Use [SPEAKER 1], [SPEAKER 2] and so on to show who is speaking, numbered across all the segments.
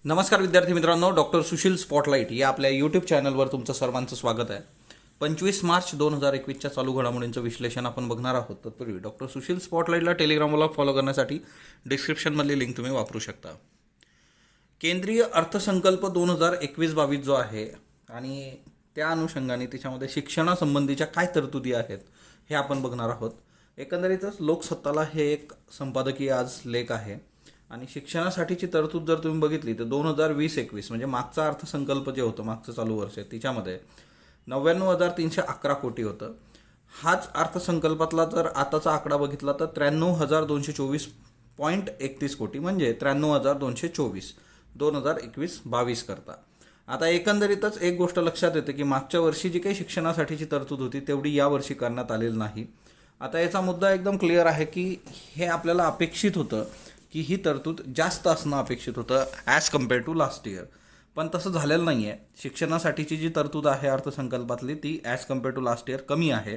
[SPEAKER 1] नमस्कार विद्यार्थी मित्रांनो, डॉक्टर सुशील स्पॉटलाईट या आपल्या यूट्यूब चॅनलवर तुमचं सर्वांचं स्वागत आहे. 25 मार्च 2021च्या चालू घडामोडींचं विश्लेषण आपण बघणार आहोत. तत्पूर्वी डॉक्टर सुशील स्पॉटलाईटला टेलिग्रामला फॉलो करण्यासाठी डिस्क्रिप्शनमधली लिंक तुम्ही वापरू शकता. केंद्रीय अर्थसंकल्प 2021-22 जो आहे आणि त्या अनुषंगाने त्याच्यामध्ये शिक्षणासंबंधीच्या काय तरतुदी आहेत हे आपण बघणार आहोत. एकंदरीतच लोकसत्ताला हे एक संपादकीय आज लेख आहे आणि शिक्षणासाठीची तरतूद जर तुम्ही बघितली तर 2020-21 म्हणजे मागचा अर्थसंकल्प जे होतं, मागचं चालू वर्ष, तिच्यामध्ये 99,311 कोटी होतं. हाच अर्थसंकल्पातला जर आताचा आकडा बघितला तर 93,224.31 कोटी म्हणजे 93,224 2021-22 करता. आता एकंदरीतच एक गोष्ट लक्षात येते की मागच्या वर्षी जी काही शिक्षणासाठीची तरतूद होती तेवढी यावर्षी करण्यात आलेली नाही. आता याचा मुद्दा एकदम क्लिअर आहे की हे आपल्याला अपेक्षित होतं की ही तरतूद जास्त असणं अपेक्षित होतं as compare to last year, पण तसं झालेलं नाही आहे. शिक्षणासाठीची जी तरतूद आहे अर्थसंकल्पातली ती as compare to last year कमी आहे.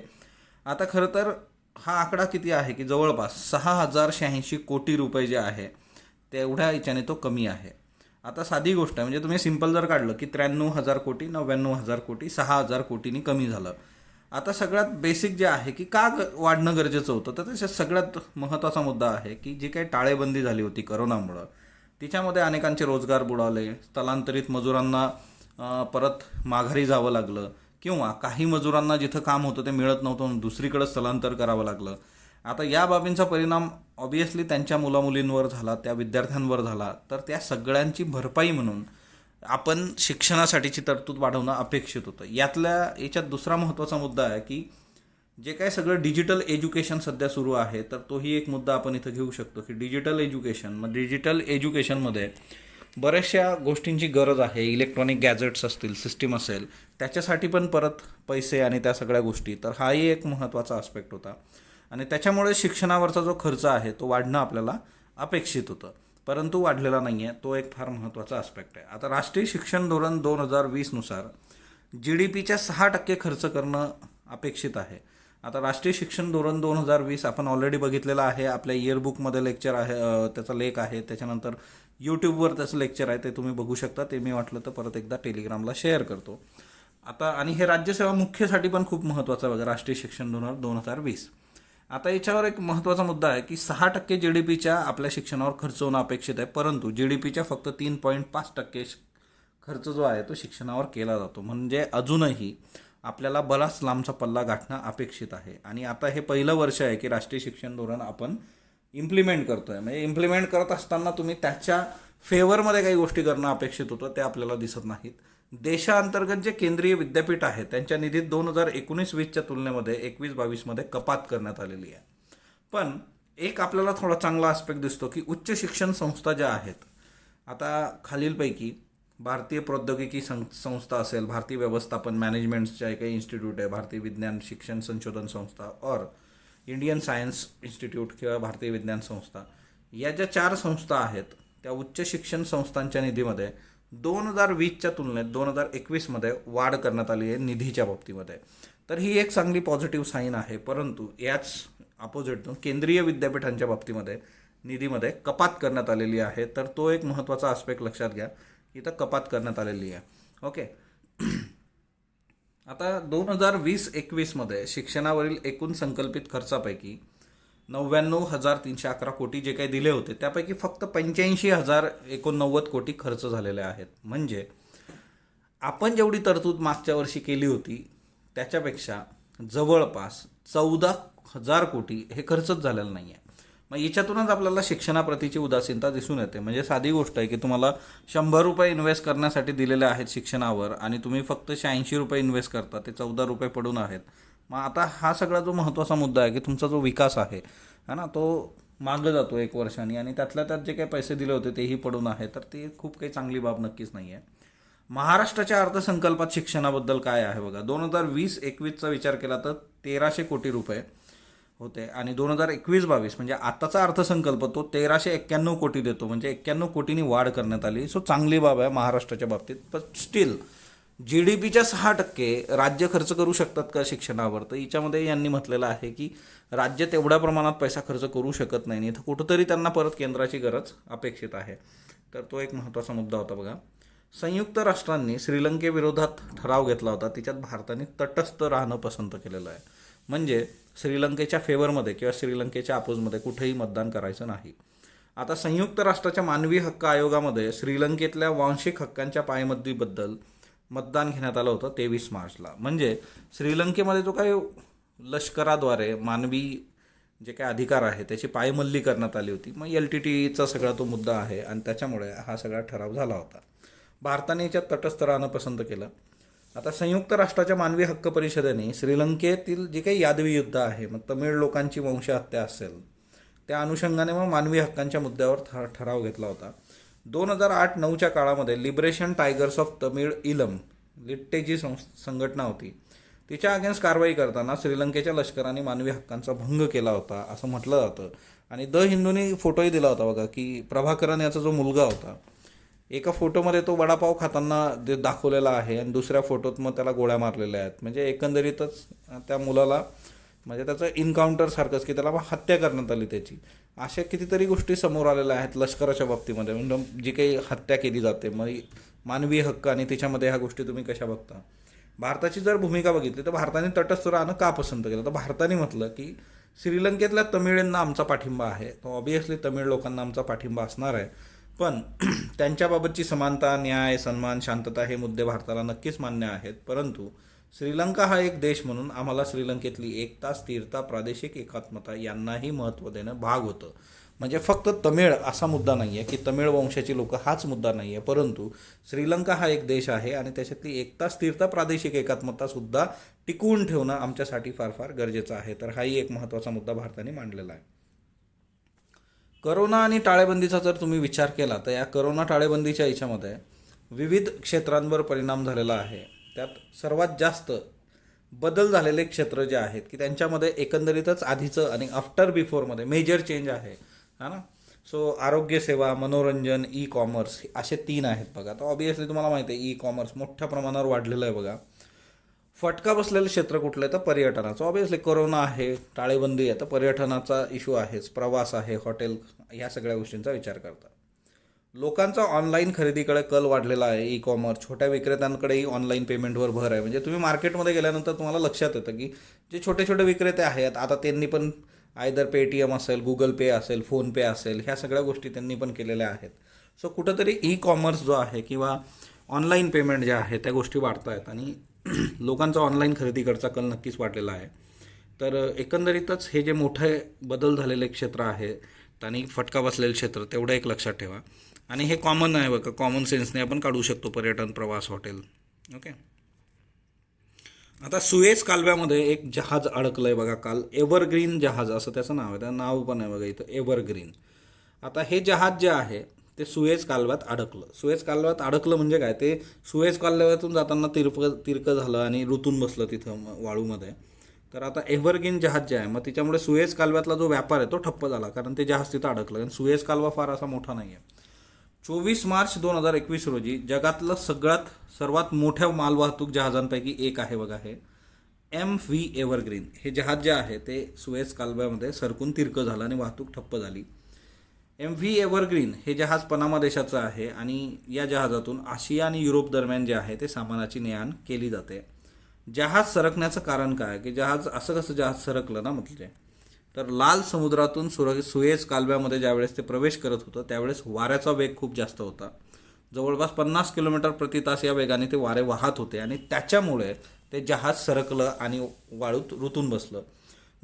[SPEAKER 1] आता खरं तर हा आकडा किती आहे की जवळपास 6,086 कोटी रुपये जे आहे तेवढ्या याच्याने तो कमी आहे. आता साधी गोष्ट आहे, म्हणजे तुम्ही सिंपल जर काढलं की 93,000 कोटी, 99,000 कोटी, 6,000 कोटींनी कमी झालं. आता सगळ्यात बेसिक जे आहे की का वाढणं गरजेचं होतं, तर त्याच्यात सगळ्यात महत्त्वाचा मुद्दा आहे की जी काही टाळेबंदी झाली होती करोनामुळं, तिच्यामध्ये अनेकांचे रोजगार बुडाले, स्थलांतरित मजुरांना परत माघारी जावं लागलं किंवा काही मजुरांना जिथं काम होतं ते मिळत नव्हतं म्हणून दुसरीकडे स्थलांतर करावं लागलं. आता या बाबींचा परिणाम ऑब्व्हियसली त्यांच्या मुलामुलींवर झाला, त्या विद्यार्थ्यांवर झाला. तर त्या सगळ्यांची भरपाई म्हणून आपण शिक्षणासाठीची तरतूद वाढवणं अपेक्षित होतं. याच्यात दुसरा महत्त्वाचा मुद्दा आहे की जे काय सगळं डिजिटल एज्युकेशन सध्या सुरू आहे, तर तोही एक मुद्दा आपण इथं घेऊ शकतो की डिजिटल एज्युकेशनमध्ये बऱ्याचशा गोष्टींची गरज आहे. इलेक्ट्रॉनिक गॅजेट्स असतील, सिस्टीम असेल, त्याच्यासाठी पण परत पैसे आणि त्या सगळ्या गोष्टी, तर हाही एक महत्त्वाचा आस्पेक्ट होता आणि त्याच्यामुळे शिक्षणावरचा जो खर्च आहे तो वाढणं आपल्याला अपेक्षित होतं, परंतु वाढलेला नाही आहे. तो एक फार महत्त्वाचा आस्पेक्ट आहे. आता राष्ट्रीय शिक्षण धोरण 2020नुसार GDPच्या 6% खर्च करणं अपेक्षित आहे. आता राष्ट्रीय शिक्षण धोरण 2020 आपण ऑलरेडी बघितलेलं आहे, आपल्या इयरबुकमध्ये लेक्चर आहे, त्याचा लेख आहे, त्याच्यानंतर यूट्यूबवर त्याचं लेक्चर आहे, ते तुम्ही बघू शकता. ते मी वाटलं तर परत एकदा टेलिग्रामला शेअर करतो. आता आणि हे राज्यसेवा मुख्यसाठी पण खूप महत्त्वाचं आहे बघा, राष्ट्रीय शिक्षण धोरण 2020. आता याच्यावर एक महत्त्वाचा मुद्दा आहे की 6% GDPच्या आपल्या शिक्षणावर खर्च होणं अपेक्षित आहे, परंतु GDPच्या फक्त 3.5% खर्च जो आहे तो शिक्षणावर केला जातो. म्हणजे अजूनही आपल्याला बराच लांबचा पल्ला गाठणं अपेक्षित आहे. आणि आता हे पहिलं वर्ष आहे की राष्ट्रीय शिक्षण धोरण आपण इम्प्लिमेंट करतोय. म्हणजे इम्प्लिमेंट करत असताना तुम्ही त्याच्या फेवरमध्ये काही गोष्टी करणं अपेक्षित होतं, ते आपल्याला दिसत नाहीत. देशांतर्गत जे केंद्रीय विद्यापीठ आहे त्यांच्या निधीत 2019-20च्या तुलनेमध्ये 21-22मध्ये कपात करण्यात आलेली आहे. पण एक आपल्याला थोडा चांगला आस्पेक्ट दिसतो की उच्च शिक्षण संस्था ज्या आहेत, आता खालीलपैकी भारतीय प्रौद्योगिकी संस्था असेल, भारतीय व्यवस्थापन मॅनेजमेंटच्या काही इन्स्टिट्यूट आहे, भारतीय विज्ञान शिक्षण संशोधन संस्था और इंडियन सायन्स इन्स्टिट्यूट किंवा भारतीय विज्ञान संस्था, या ज्या 4 संस्था आहेत त्या उच्च शिक्षण संस्थांच्या निधीमध्ये 2020च्या तुलनेत 2021मध्ये वाढ करण्यात आली आहे निधीच्या बाबतीमध्ये. तर ही एक चांगली पॉझिटिव्ह साईन आहे. परंतु याच अपोजिट केंद्रीय विद्यापीठांच्या बाबतीमध्ये निधीमध्ये कपात करण्यात आलेली आहे. तर तो एक महत्त्वाचा आस्पेक्ट लक्षात घ्या, इथं कपात करण्यात आलेली आहे. ओके. आता 2020-21मध्ये शिक्षणावरील एकूण संकल्पित खर्चापैकी 99,311 कोटी जे काही दिले होते त्यापैकी फक्त 85,089 कोटी खर्च झालेले आहेत. म्हणजे आपण जेवढी तरतूद मागच्या वर्षी केली होती त्याच्यापेक्षा जवळपास 14,000 कोटी हे खर्चच झालेलं नाही आहे. मग याच्यातूनच आपल्याला शिक्षणाप्रतीची उदासीनता दिसून येते. म्हणजे साधी गोष्ट आहे की तुम्हाला 100 रुपये इन्व्हेस्ट करण्यासाठी दिलेले आहेत शिक्षणावर आणि तुम्ही फक्त 80 रुपये इन्व्हेस्ट करता, ते 14 रुपये पडून आहेत. मग आता हा सगळा जो महत्त्वाचा मुद्दा आहे की तुमचा जो विकास आहे ना, तो मागं जातो 1 वर्षांनी आणि त्यातल्या त्यात जे काही पैसे दिले होते तेही पडून आहे. तर ती खूप काही चांगली बाब नक्कीच नाही आहे. महाराष्ट्राच्या अर्थसंकल्पात शिक्षणाबद्दल काय आहे बघा. 2020-21चा विचार केला तर 1,300 कोटी रुपये होते आणि 2021-22 म्हणजे आताचा अर्थसंकल्प तो 1,391 कोटी देतो. म्हणजे 91 कोटींनी वाढ करण्यात आली. सो चांगली बाब आहे महाराष्ट्राच्या बाबतीत. पण स्टील GDPच्या 6% राज्य खर्च करू शकतात का शिक्षणावर, तर याच्यामध्ये यांनी म्हटलेलं आहे की राज्य तेवढ्या प्रमाणात पैसा खर्च करू शकत नाही. तर कुठंतरी त्यांना परत केंद्राची गरज अपेक्षित आहे. तर तो एक महत्त्वाचा मुद्दा होता बघा. संयुक्त राष्ट्रांनी श्रीलंकेविरोधात ठराव घेतला होता, तिच्यात भारताने तटस्थ राहणं पसंत केलेलं आहे. म्हणजे श्रीलंकेच्या फेवरमध्ये किंवा श्रीलंकेच्या अपोजमध्ये कुठेही मतदान करायचं नाही. आता संयुक्त राष्ट्राच्या मानवी हक्क आयोगामध्ये श्रीलंकेतल्या वांशिक हक्कांच्या पायमल्लीबद्दल मतदान घेण्यात आलं होतं 23 मार्चला. म्हणजे श्रीलंकेमध्ये जो काही लष्कराद्वारे मानवी जे काही अधिकार आहे त्याची पायमल्ली करण्यात आली होती. मग LTTEचा सगळा तो मुद्दा आहे आणि त्याच्यामुळे हा सगळा ठराव झाला होता. भारताने याच्यात तटस्थ राहणं पसंत केलं. आता संयुक्त राष्ट्राच्या मानवी हक्क परिषदेने श्रीलंकेतील जे काही यादवी युद्ध आहे, मग तमिळ लोकांची वंशहत्या असेल, त्या अनुषंगाने मग मानवी हक्कांच्या मुद्द्यावर ठराव घेतला होता. 2008-9च्या काळामध्ये लिबरेशन टायगर्स ऑफ तमिळ इलम लिट्टे जी संघटना होती, तिच्या अगेन्स्ट कारवाई करताना श्रीलंकेच्या लष्कराने मानवी हक्कांचा भंग केला होता असं म्हटलं जातं. आणि द हिंदूने फोटोही दिला होता बघा, की प्रभाकरन याचा जो मुलगा होता, एका फोटोमध्ये तो वडापाव खाताना दाखवलेला आहे आणि दुसऱ्या फोटोत मग त्याला गोळ्या मारलेल्या आहेत. म्हणजे एकंदरीतच त्या मुलाला म्हणजे त्याचं इन्काउंटर सारखंच, की त्याला हत्या करण्यात आली त्याची. अशा कितीतरी गोष्टी समोर आलेल्या आहेत लष्कराच्या बाबतीमध्ये. म्हणजे जी काही हत्या केली जाते, मग मानवी हक्क आणि त्याच्यामध्ये ह्या गोष्टी तुम्ही कशा बघता. भारताची जर भूमिका बघितली तर भारताने तटस्थ राहणं का पसंत केलं, तर भारताने म्हटलं की श्रीलंकेतल्या तमिळांना आमचा पाठिंबा आहे, तो ऑब्वियसली तमिळ लोकांना आमचा पाठिंबा असणार आहे, पण त्यांच्याबाबतची समानता, न्याय, सन्मान, शांतता हे मुद्दे भारताला नक्कीच मान्य आहेत. परंतु श्रीलंका हा एक देश म्हणून आम्हाला श्रीलंकेतली एकता, स्थिरता, प्रादेशिक एकात्मता यांनाही महत्त्व देणं भाग होतं. म्हणजे फक्त तमिळ असा मुद्दा नाही आहे, की तमिळ वंशाची लोक हाच मुद्दा नाही आहे, परंतु श्रीलंका हा एक देश आहे आणि त्याच्यातली एकता, स्थिरता, प्रादेशिक एकात्मतासुद्धा टिकवून ठेवणं आमच्यासाठी फार फार गरजेचं आहे. तर हाही एक महत्त्वाचा मुद्दा भारताने मांडलेला आहे. करोना आणि टाळेबंदीचा जर तुम्ही विचार केला तर या करोना टाळेबंदीच्या याच्यामध्ये विविध क्षेत्रांवर परिणाम झालेला आहे. त्यात सर्वात जास्त बदल झालेले क्षेत्र जे आहेत की त्यांच्यामध्ये एकंदरीतच आधीचं आणि आफ्टर बिफोरमध्ये मेजर चेंज आहे, हा ना. सो आरोग्यसेवा, मनोरंजन, ई कॉमर्स असे 3 आहेत बघा. तर ऑब्वियसली तुम्हाला माहिती आहे ई कॉमर्स मोठ्या प्रमाणावर वाढलेलं आहे बघा. फटका बसलेलं क्षेत्र कुठलं आहे तर पर्यटनाचं. ऑब्वियसली कोरोना आहे, टाळेबंदी आहे, तर पर्यटनाचा इश्यू आहेच, प्रवास आहे, हॉटेल, ह्या सगळ्या गोष्टींचा विचार करता. लोकांचा ऑनलाईन खरेदीकडे कल वाढलेला आहे. ई कॉमर्स, छोट्या विक्रेत्यांकडेही ऑनलाईन पेमेंटवर भर आहे. म्हणजे तुम्ही मार्केटमध्ये गेल्यानंतर तुम्हाला लक्षात येतं की जे छोटे छोटे विक्रेते आहेत आता त्यांनी पण आयदर पेटीएम असेल, गुगल पे असेल, फोनपे असेल, ह्या सगळ्या गोष्टी त्यांनी पण केलेल्या आहेत. सो कुठंतरी ई कॉमर्स जो आहे किंवा ऑनलाईन पेमेंट जे आहे त्या गोष्टी वाढत आहेत आणि लोकांचा ऑनलाईन खरेदीकडचा कल नक्कीच वाढलेला आहे. तर एकंदरीतच हे जे मोठे बदल झालेले क्षेत्र आहे आणि फटका बसलेलं क्षेत्र तेवढं एक लक्षात ठेवा. आणि हे कॉमन आहे बघा, कॉमन सेन्सने आपण काढू शकतो पर्यटन, प्रवास, हॉटेल. ओके. आता सुएझ कालव्यामध्ये एक जहाज अडकलं आहे बघा काल. एव्हरग्रीन जहाज असं त्याचं नाव आहे, त्याचं नाव पण आहे बघा इथं, एव्हरग्रीन. आता हे जहाज जे आहे ते सुएझ कालव्यात अडकलं. सुएझ कालव्यात अडकलं म्हणजे काय, ते सुएझ कालव्यातून जाताना तिरकं झालं आणि रुतून बसलं तिथं वाळूमध्ये. तर आता एव्हरग्रीन जहाज जे आहे मग त्याच्यामुळे सुएझ कालव्यातला जो व्यापार आहे तो ठप्प झाला, कारण ते जहाज तिथं अडकलं. आणि सुएझ कालवा फार असा मोठा नाही आहे. 24 मार्च 2021 रोजी जगातलं सर्वात मोठ्या मालवाहतूक जहाजांपैकी एक आहे बघा हे MV एव्हरग्रीन. हे जहाज जे आहे ते सुएझ कालव्यामध्ये सरकून तिरकं झालं आणि वाहतूक ठप्प झाली. MV एव्हरग्रीन हे जहाज पनामा देशाचं आहे आणि या जहाजातून आशिया आणि युरोप दरम्यान जे आहे ते सामानाची ने-आण केली जाते. जहाज सरकण्याचं कारण काय, की असं कसं जहाज सरकलं ना, म्हणजे तर लाल समुद्रातून सुएझ कालव्यामध्ये ज्यावेळेस ते प्रवेश करत होतं त्यावेळेस वाऱ्याचा वेग खूप जास्त होता. जवळपास 50 किलोमीटर प्रति तास या वेगाने ते वारे वाहत होते आणि त्याच्यामुळे ते जहाज सरकलं आणि वाळूत रुतून बसलं.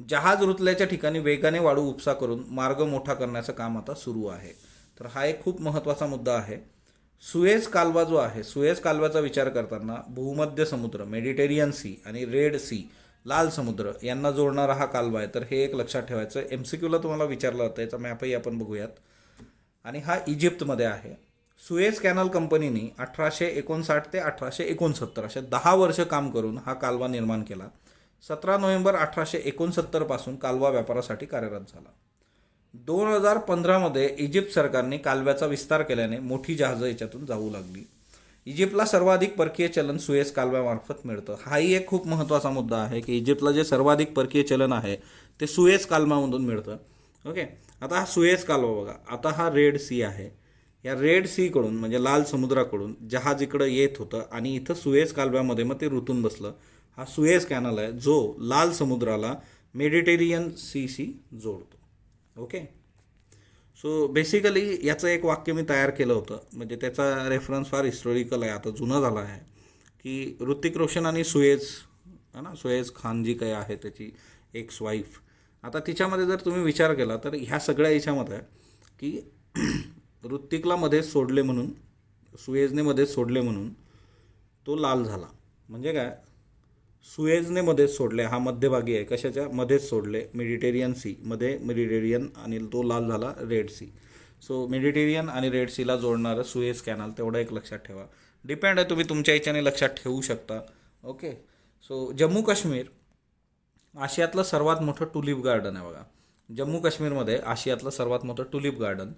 [SPEAKER 1] जहाज रुतल्याच्या ठिकाणी वेगाने वाळू उपसा करून मार्ग मोठा करण्याचं काम आता सुरू आहे. तर हा एक खूप महत्त्वाचा मुद्दा आहे. सुएझ कालवा जो आहे, सुएझ कालव्याचा विचार करताना भूमध्य समुद्र, मेडिटेरियन सी आणि रेड सी, लाल समुद्र यांना जोडणारा हा कालवा आहे. तर हे एक लक्षात ठेवायचं. MCQला तुम्हाला विचारलं होतं, याचा मॅपही आपण बघूयात. आणि हा इजिप्तमध्ये आहे. सुएझ कॅनल कंपनीने 1859 ते 1869 अशा 10 वर्ष काम करून हा कालवा निर्माण केला. 17 नोव्हेंबर 1869 पासून कालवा व्यापारासाठी कार्यरत झाला. 2015मध्ये इजिप्त सरकारने कालव्याचा विस्तार केल्याने मोठी जहाजं याच्यातून जाऊ लागली. इजिप्तला सर्वाधिक परकीय चलन सुएझ कालव्यामार्फत मिळतं. हाही एक खूप महत्त्वाचा मुद्दा आहे की इजिप्तला जे सर्वाधिक परकीय चलन आहे ते सुएझ कालव्यामधून मिळतं. ओके. आता हा सुएझ कालवा बघा, आता हा रेड सी आहे, या रेड सीकडून म्हणजे लाल समुद्राकडून जहाज इकडं येत होतं आणि इथं सुएझ कालव्यामध्ये मग ते रुतून बसलं. हा सुएझ कॅनल आहे जो लाल समुद्राला मेडिटेरियन सीशी जोडतो. ओके. सो बेसिकली याचं एक वाक्य मी तयार केलं होतं, म्हणजे त्याचा रेफरन्स फार हिस्टॉरिकल आहे, आता जुनं झाला आहे, की ऋतिक रोशन आणि सुएझ है ना, सुएझ खान जी काही आहे त्याची एक्स वाईफ, आता तिच्यामध्ये जर तुम्ही विचार केला तर ह्या सगळ्या याच्यामध्ये आहे की ऋतिकला मध्येच सोडले म्हणून, सुएझने मध्येच सोडले म्हणून तो लाल झाला. म्हणजे काय, सुएझने मध्येच सोडले, हा मध्यभागी आहे, कशाच्या मध्येच सोडले, मेडिटेरियन सी मध्ये, मेडिटेरियन, आणि तो लाल झाला रेड सी. सो मेडिटेरियन आणि रेड सीला जोडणारं सुएझ कॅनल, तेवढं एक लक्षात ठेवा. डिपेंड आहे, तुम्ही तुमच्या याच्याने लक्षात ठेवू शकता. ओके. सो जम्मू काश्मीर आशियातलं सर्वात मोठं टुलिप गार्डन आहे बघा. जम्मू काश्मीरमध्ये आशियातलं सर्वात मोठं टुलिप गार्डन.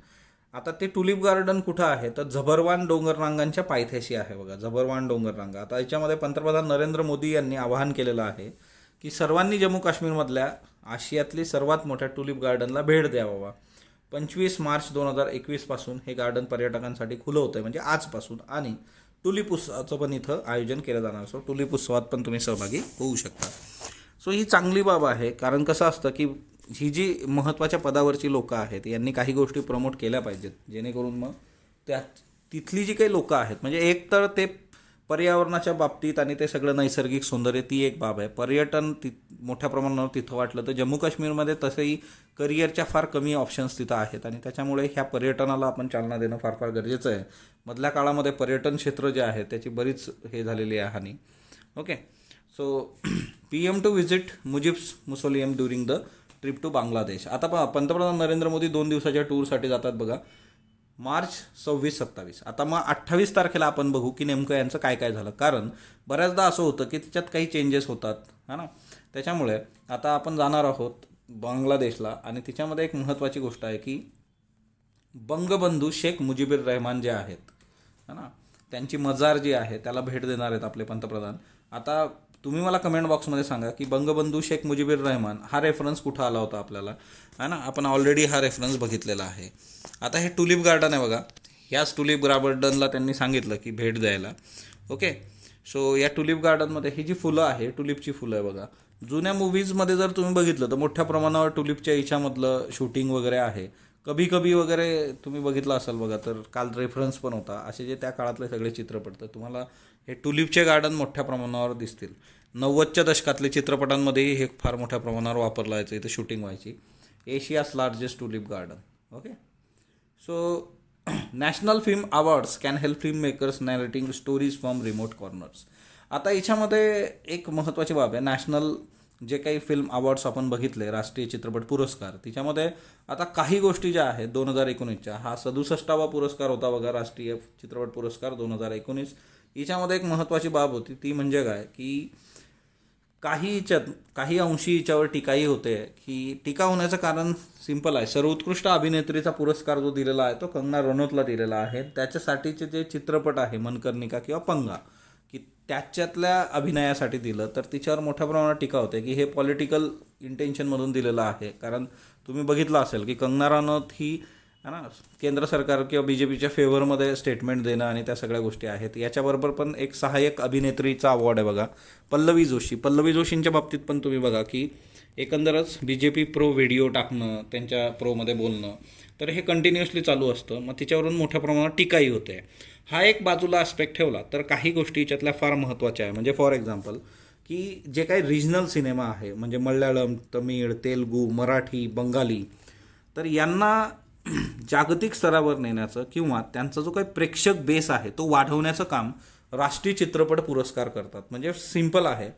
[SPEAKER 1] आता ते टुलिप गार्डन कुठं आहे तर झबरवान डोंगररांगांच्या पायथ्याशी आहे बघा, झबरवान डोंगररांगा. आता याच्यामध्ये पंतप्रधान नरेंद्र मोदी यांनी आवाहन केलेलं आहे की सर्वांनी जम्मू काश्मीरमधल्या आशियातली सर्वात मोठ्या टुलिप गार्डनला भेट द्यावा. 25 मार्च 2021 पासून हे गार्डन पर्यटकांसाठी खुलं होतं आहे, म्हणजे आजपासून. आणि टुलिप उत्सवाचं पण इथं आयोजन केलं जाणार. सो टुलिप उत्सवात पण तुम्ही सहभागी होऊ शकता. सो ही चांगली बाब आहे, कारण कसं असतं की ही जी महत्त्वाच्या पदावरची लोकं आहेत यांनी काही गोष्टी प्रमोट केल्या पाहिजेत, जेणेकरून मग त्या तिथली जी काही लोकं आहेत, म्हणजे एक तर ते पर्यावरणाच्या बाबतीत आणि ते सगळं नैसर्गिक सौंदर्य, ती एक बाब आहे. पर्यटन मोठ्या प्रमाणावर तिथं वाटलं तर जम्मू काश्मीरमध्ये तसंही करिअरच्या फार कमी ऑप्शन्स तिथं आहेत, आणि त्याच्यामुळे ह्या पर्यटनाला आपण चालना देणं फार फार गरजेचं आहे. मधल्या काळामध्ये पर्यटन क्षेत्र जे आहे त्याची बरीच हे झालेली आहे हानी. Okay. So PM to visit Mujib's mausoleum during the trip to Bangladesh. आता पंतप्रधान नरेंद्र मोदी 2 दिवसाच्या टूरसाठी जातात बघा, मार्च 26-27. आता मग 28 तारखेला आपण बघू की नेमकं यांचं काय काय झालं, कारण बऱ्याचदा असं होतं की त्याच्यात काही चेंजेस होतात है ना. त्याच्यामुळे आता आपण जाणार आहोत बांगलादेशला, आणि तिच्यामध्ये एक महत्त्वाची गोष्ट आहे की बंगबंधू शेख मुजीबुर रहमान जे आहेत है ना, त्यांची मजार जी आहे त्याला भेट देणार आहेत आपले पंतप्रधान. आता तुम्ही मला कमेंट बॉक्समध्ये सांगा की बंगबंधू शेख मुजीबुर रहमान हा रेफरन्स कुठं आला होता आपल्याला, है ना. आपण ऑलरेडी हा रेफरन्स बघितलेला आहे. आता हे टुलिप गार्डन आहे बघा, ह्याच टुलिप गार्डनला त्यांनी सांगितलं की भेट द्यायला. ओके. सो या टुलिप गार्डनमध्ये ही जी फुलं आहे, टुलिपची फुलं आहे बघा. जुन्या मूव्हीजमध्ये जर तुम्ही बघितलं तर मोठ्या प्रमाणावर टुलिपच्या याच्यामधलं शूटिंग वगैरे आहे. कभी कभी वगैरे तुम्ही बघितलं असाल बघा, तर काल रेफरन्स पण होता. असे जे त्या काळातले सगळे चित्रपट तर तुम्हाला हे टुलिपचे गार्डन मोठ्या प्रमाणावर दिसतील. 90च्या दशकातले चित्रपटांमध्येही हे फार मोठ्या प्रमाणावर वापरलं जायचं, इथं शूटिंग व्हायची. Asia's largest tulip garden. Okay. So national film awards can help film makers नॅरेटिंग stories from remote corners. आता याच्यामध्ये एक महत्त्वाची बाब आहे, नॅशनल जे काही फिल्म अवॉर्ड्स आपण बघितले, राष्ट्रीय चित्रपट पुरस्कार, तिच्यामध्ये आता काही गोष्टी ज्या आहेत 2019च्या, हा 67वा पुरस्कार होता बघा, राष्ट्रीय चित्रपट पुरस्कार 2019. याच्यामध्ये एक महत्त्वाची बाब होती, ती म्हणजे काय की काही अंशी हिच्यावर टीकाही होते, की टीका होण्याचं कारण सिंपल आहे. सर्वोत्कृष्ट अभिनेत्रीचा पुरस्कार जो दिलेला आहे तो कंगना रनौतला दिलेला आहे. त्याच्यासाठीचे जे चित्रपट आहे मनकर्णिका किंवा पंगा, की त्याच्यातल्या अभिनयासाठी दिलं, तर तिच्यावर मोठ्या प्रमाणात टीका होते की हे पॉलिटिकल इंटेन्शनमधून दिलेलं आहे. कारण तुम्ही बघितलं असेल की कंगना रनौत ही है ना केंद्र सरकार किंवा BJPच्या फेवरमध्ये स्टेटमेंट देणं आणि त्या सगळ्या गोष्टी आहेत. याच्याबरोबर पण एक सहाय्यक अभिनेत्रीचा अवॉर्ड आहे बघा, पल्लवी जोशी. पल्लवी जोशींच्या बाबतीत पण तुम्ही बघा की एकंदरच BJP प्रो व्हिडिओ टाकणं, त्यांच्या प्रोमध्ये बोलणं, तर हे कंटिन्युअसली चालू असतं. मग तिच्यावरून मोठ्या प्रमाणात टीकाही होते. हा एक बाजूला ॲस्पेक्ट ठेवला तर काही गोष्टी याच्यातल्या फार महत्त्वाच्या आहे. म्हणजे फॉर एक्झाम्पल की जे काही रिजनल सिनेमा आहे, म्हणजे मल्याळम, तमिळ, तेलगू, मराठी, बंगाली, तर यांना जागतिक स्तरावर नेण्याचं किंवा त्यांचा जो काही प्रेक्षक बेस आहे तो वाढवण्याचं काम राष्ट्रीय चित्रपट पुरस्कार करतात. म्हणजे सिंपल आहे,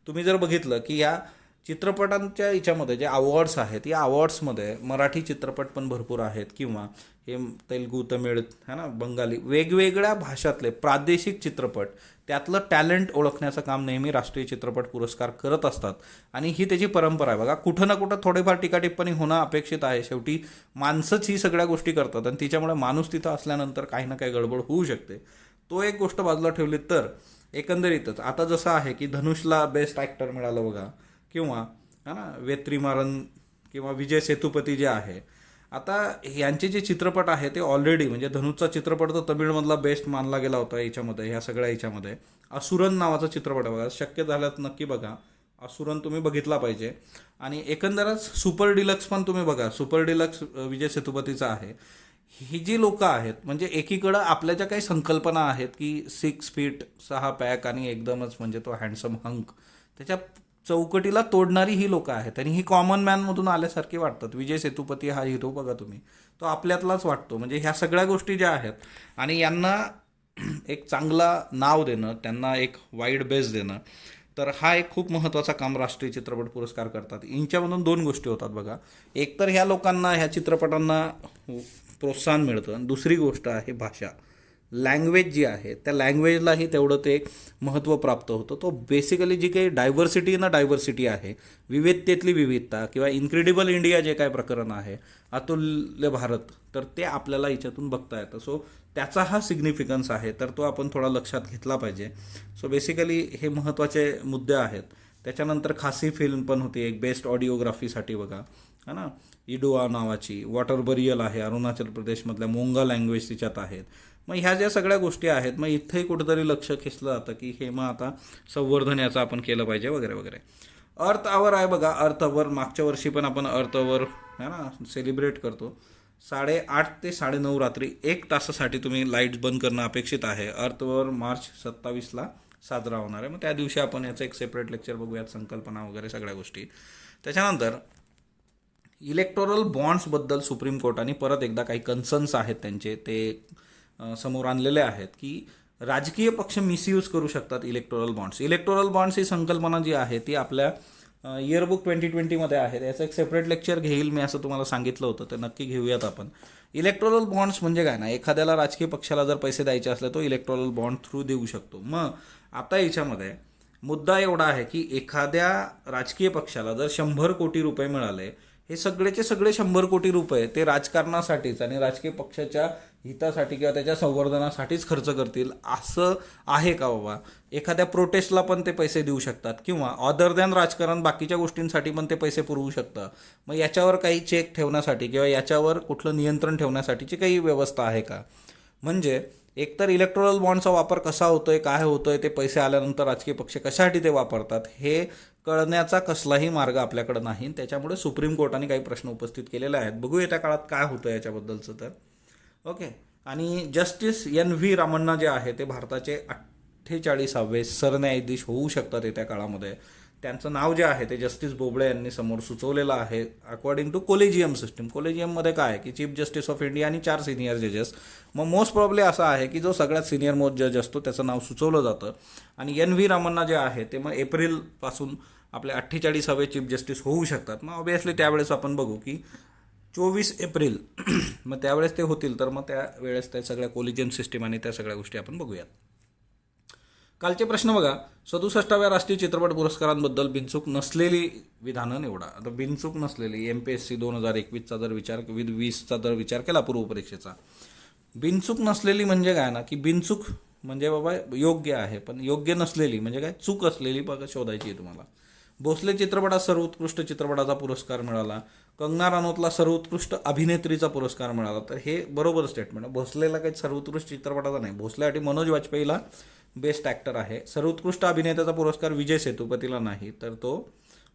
[SPEAKER 1] तुम्ही जर बघितलं की या चित्रपटांच्या याच्यामध्ये जे अवॉर्ड्स आहेत, या अवॉर्ड्समध्ये मराठी चित्रपट पण भरपूर आहेत, किंवा हे तेलगू, तमिळ है ना, बंगाली, वेगवेगळ्या भाषातले प्रादेशिक चित्रपट, त्यातलं टॅलेंट ओळखण्याचं काम नेहमी राष्ट्रीय चित्रपट पुरस्कार करत असतात. आणि ही त्याची परंपरा आहे बघा. कुठं ना कुठं थोडेफार टीकाटिप्पणी होणं अपेक्षित आहे. शेवटी माणसंच ही सगळ्या गोष्टी करतात, आणि तिच्यामुळे माणूस तिथं असल्यानंतर काही ना काही गडबड होऊ शकते. तो एक गोष्ट बाजूला ठेवली तर एकंदरीतच आता जसं आहे की धनुषला बेस्ट ॲक्टर मिळालं बघा, किंवा है ना वेत्रीमारन किंवा विजय सेतुपती जे आहे, आता यांचे जे चित्रपट आहे ते ऑलरेडी म्हणजे धनुषचा चित्रपट तर तमिळमधला बेस्ट मानला गेला होता याच्यामध्ये, ह्या सगळ्या याच्यामध्ये. असुरन नावाचा चित्रपट आहे बघा, शक्य झाल्यास नक्की बघा. असुरन तुम्ही बघितला पाहिजे. आणि एकंदरच सुपर डिलक्स पण तुम्ही बघा. सुपर डिलक्स विजय सेतुपतीचा आहे. ही जी लोकं आहेत म्हणजे एकीकडं आपल्या ज्या काही संकल्पना आहेत की 6 फीट 6 पॅक आणि एकदमच म्हणजे तो हँडसम हंक, त्याच्या चौकटीला तोडणारी ही लोकं आहेत आणि ही कॉमन मॅनमधून आल्यासारखी वाटतात. विजय सेतुपती हा हिरो बघा तुम्ही, तो आपल्यातलाच वाटतो. म्हणजे ह्या सगळ्या गोष्टी ज्या आहेत आणि यांना एक चांगला नाव देणं, त्यांना एक वाईड बेस देणं, तर हा एक खूप महत्त्वाचा काम राष्ट्रीय चित्रपट पुरस्कार करतात. यांच्यामधून 2 गोष्टी होतात बघा. एक तर ह्या लोकांना, ह्या चित्रपटांना प्रोत्साहन मिळतं आणि दुसरी गोष्ट आहे भाषा, लँग्वेज जी आहे त्या लँग्वेजलाही तेवढं ते महत्त्व प्राप्त होतं. तो बेसिकली जी काही डायव्हर्सिटी आहे, विविधतेतली विविधता किंवा इन्क्रेडिबल इंडिया जे काय प्रकरण आहे, अतुल्य भारत, तर ते आपल्याला याच्यातून बघता येतं. सो त्याचा हा सिग्निफिकन्स आहे, तर तो आपण थोडा लक्षात घेतला पाहिजे. सो बेसिकली हे महत्त्वाचे मुद्दे आहेत. त्याच्यानंतर खासी फिल्म पण होती एक बेस्ट ऑडिओग्राफीसाठी बघा, है ना. इडुआ नावाची वॉटर बरियल आहे, अरुणाचल प्रदेशमधल्या मोंगा लँग्वेज तिच्यात आहेत. मग ह्या ज्या सगळ्या गोष्टी आहेत, मग इथेही कुठेतरी लक्ष खेचलं जातं की हे मग आता संवर्धन याचं आपण केलं पाहिजे वगैरे वगैरे. अर्थ आवर आहे बघा. अर्थ आवर मागच्या वर्षी पण आपण अर्थ आवर है ना सेलिब्रेट करतो. 8:30 ते 9:30 रात्री 1 तासासाठी तुम्ही लाईट्स बंद करणं अपेक्षित आहे. अर्थ आवर मार्च 27ला साजरा होणार आहे. मग त्या दिवशी आपण याचं एक सेपरेट लेक्चर बघूयात, संकल्पना वगैरे सगळ्या गोष्टी. त्याच्यानंतर इलेक्टोरल बॉन्ड्सबद्दल सुप्रीम कोर्टाने परत एकदा काही कन्सर्न्स आहेत त्यांचे ते समोर आणलेले आहेत की राजकीय पक्ष मिसयूज करू शकतात इलेक्टोरल बॉन्ड्स. इलेक्टोरल बॉन्ड्स ही संकल्पना जी आहे ती आपल्या इयरबुक 2020मध्ये आहे. याचं एक सेपरेट लेक्चर घेईल मी असं तुम्हाला सांगितलं होतं, ते नक्की घेऊयात आपण. इलेक्टोरल बॉन्ड्स म्हणजे काय ना, एखाद्याला राजकीय पक्षाला जर पैसे द्यायचे असले तो इलेक्टोरल बॉन्ड थ्रू देऊ शकतो. मग आता याच्यामध्ये मुद्दा एवढा आहे की एखाद्या राजकीय पक्षाला जर 100 कोटी रुपये मिळाले, हे सगळेचे सगळे 100 कोटी रुपये ते राजकारणासाठीच आणि राजकीय पक्षाच्या हितासाठी किंवा त्याच्या संवर्धनासाठीच खर्च करतील असं आहे का बाबा? एखाद्या प्रोटेस्टला पण ते पैसे देऊ शकतात किंवा अदर दॅन राजकारण बाकीच्या गोष्टींसाठी पण ते पैसे पुरवू शकतात. मग याच्यावर काही चेक ठेवण्यासाठी किंवा याच्यावर कुठलं नियंत्रण ठेवण्यासाठीची काही व्यवस्था आहे का? म्हणजे एकतर इलेक्टोरल बॉन्डचा वापर कसा होतोय, काय होतोय, ते पैसे आल्यानंतर राजकीय पक्ष कशासाठी ते वापरतात हे कळण्याचा कसलाही मार्ग आपल्याकडे नाही. त्याच्यामुळे सुप्रीम कोर्टाने काही प्रश्न उपस्थित केलेले आहेत. बघू येत्या काळात काय होतं याच्याबद्दलचं तर. ओके. आणि जस्टिस NV रामण्णा जे आहे ते भारताचे 48वे सरन्यायाधीश होऊ शकतात येत्या काळामध्ये. त्यांचं नाव जे आहे ते जस्टिस बोबडे यांनी समोर सुचवलेलं आहे अकॉर्डिंग टू कोलेजियम सिस्टीम. कोलेजियममध्ये काय आहे की चीफ जस्टिस ऑफ इंडिया आणि 4 सिनियर जजेस. मग मोस्ट प्रॉब्ली असं आहे की जो सगळ्यात सिनियर मोस्ट जज असतो त्याचं नाव सुचवलं जातं. आणि NV रामण्णा जे आहे ते मग एप्रिलपासून आपले 48वे चीफ जस्टिस होऊ शकतात. मग ऑब्वियसली त्यावेळेस आपण बघू की 24 एप्रिल मग त्यावेळेस ते होतील, तर मग त्यावेळेस त्या सगळ्या कोलिजियम सिस्टीम आणि त्या सगळ्या गोष्टी आपण बघूयात. कालचे प्रश्न बघा. 67व्या राष्ट्रीय चित्रपट पुरस्कारांबद्दल बिनचूक नसलेली विधानं निवडा. आता बिनचूक नसलेली MPSC 2021चा जर विचार 20चा जर विचार केला पूर्व परीक्षेचा, बिनचूक नसलेली म्हणजे काय ना की बिनचूक म्हणजे बाबा योग्य आहे, पण योग्य नसलेली म्हणजे काय, चूक असलेली बघा शोधायची आहे तुम्हाला. भोसले चित्रपटात सर्वोत्कृष्ट चित्रपटाचा पुरस्कार मिळाला. कंगना रानौतला सर्वोत्कृष्ट अभिनेत्रीचा पुरस्कार मिळाला. तर हे बरोबर स्टेटमेंट आहे. भोसलेला काही सर्वोत्कृष्ट चित्रपटाचा नाही. भोसलेसाठी मनोज वाजपेयीला बेस्ट ॲक्टर आहे. सर्वोत्कृष्ट अभिनेत्याचा पुरस्कार विजय सेतुपतीला नाही, तर तो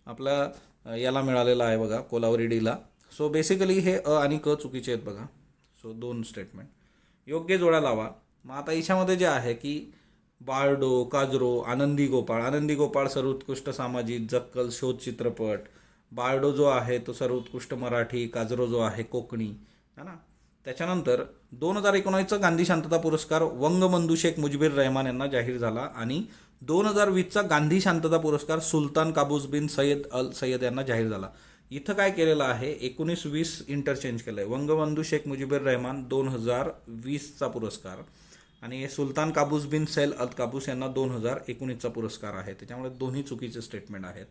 [SPEAKER 1] आपला याला मिळालेला आहे बघा, कोलावरी डीला. सो बेसिकली हे आणि क चुकीचे आहेत बघा. सो 2 स्टेटमेंट योग्य जोड्या लावा. मग आता याच्यामध्ये जे आहे की बारडो, काजरो, आनंदी गोपाळ सर्वोत्कृष्ट सामाजिक, जक्कल शोध चित्रपट. बारडो जो आहे तो सर्वोत्कृष्ट मराठी, काजरो जो आहे कोकणी, है ना. त्याच्यानंतर 2019चा गांधी शांतता पुरस्कार वंगबंधू शेख मुजीबुर रहमान यांना जाहीर झाला आणि 2020चा गांधी शांतता पुरस्कार सुलतान काबूस बिन सय्यद अल सय्यद यांना जाहीर झाला. इथं काय केलेलं आहे, 19-20 इंटरचेंज केलं आहे. वंगबंधू शेख मुजीबुर रहमान 2020चा पुरस्कार आणि सुलतान काबूस बिन सैल अल काबूस यांना 2019चा पुरस्कार आहे. त्याच्यामुळे दोन्ही चुकीचे स्टेटमेंट आहेत.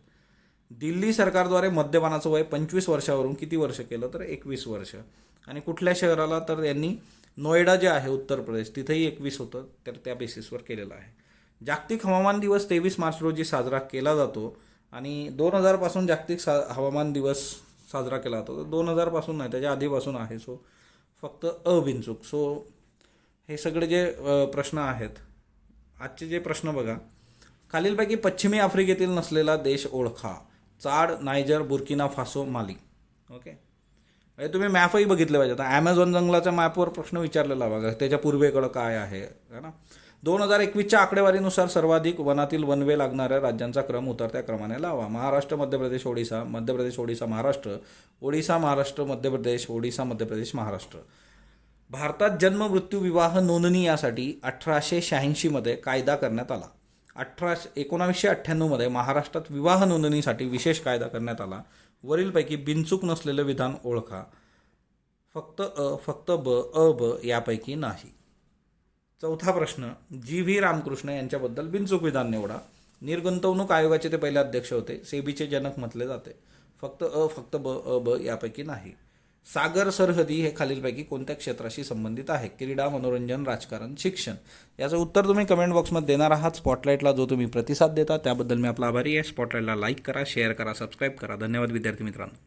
[SPEAKER 1] दिल्ली सरकारद्वारे मद्यपानाचं वय 25 वर्षावरून किती वर्ष केलं, तर 21 वर्ष. आणि कुठल्या शहराला, तर यांनी नोएडा जे आहे उत्तर प्रदेश तिथेही 21 होतं, तर त्या बेसिसवर केलेलं आहे. जागतिक हवामान दिवस 23 मार्च रोजी साजरा केला जातो आणि 2000 पासून जागतिक हवामान दिवस साजरा केला जातो. तर 2000पासून नाही, त्याच्या आधीपासून आहे. सो फक्त बिनचूक. सो हे सगळे जे प्रश्न आहेत, आजचे जे प्रश्न बघा. खालीलपैकी पश्चिमी आफ्रिकेतील नसलेला देश ओळखा. चाड, नायजर, बुर्किना फासो, माली. ओके, म्हणजे तुम्ही मॅपही बघितले पाहिजे. आता ॲमेझॉन जंगलाच्या मॅपवर प्रश्न विचारलेला बघा, त्याच्या पूर्वेकडं काय आहे ना. 2021च्या आकडेवारीनुसार सर्वाधिक वनातील वनवे लागणाऱ्या राज्यांचा क्रम उतरत्या क्रमाने लावा. महाराष्ट्र, मध्य प्रदेश, ओडिशा, मध्य प्रदेश, ओडिशा, महाराष्ट्र, ओडिशा, महाराष्ट्र, मध्य प्रदेश, ओडिशा, मध्य प्रदेश, महाराष्ट्र. भारतात जन्म, मृत्यू, विवाह नोंदणी यासाठी 1886मध्ये कायदा करण्यात आला. 1998मध्ये महाराष्ट्रात विवाह नोंदणीसाठी विशेष कायदा करण्यात आला. वरीलपैकी बिनचूक नसलेले विधान ओळखा. फक्त फक्त ब यापैकी नाही. चौथा प्रश्न, जी.व्ही. रामकृष्ण यांच्याबद्दल बिनचूक विधान निवडा. निर्गुंतवणूक आयोगाचे ते पहिले अध्यक्ष होते. सेबीचे जनक म्हटले जाते. फक्त फक्त ब यापैकी नाही. सागर सरहदी हे खालीलपैकी कोणत्या क्षेत्राशी संबंधित आहे? क्रीडा, मनोरंजन, राजकारण, शिक्षण. याचं उत्तर तुम्ही कमेंट बॉक्समध्ये देणार आहात. स्पॉटलाईटला जो तुम्ही प्रतिसाद देता त्याबद्दल मी आपला आभारी आहे. स्पॉटलाईटला लाईक करा, शेअर करा, सबस्क्राईब करा. धन्यवाद विद्यार्थी मित्रांनो.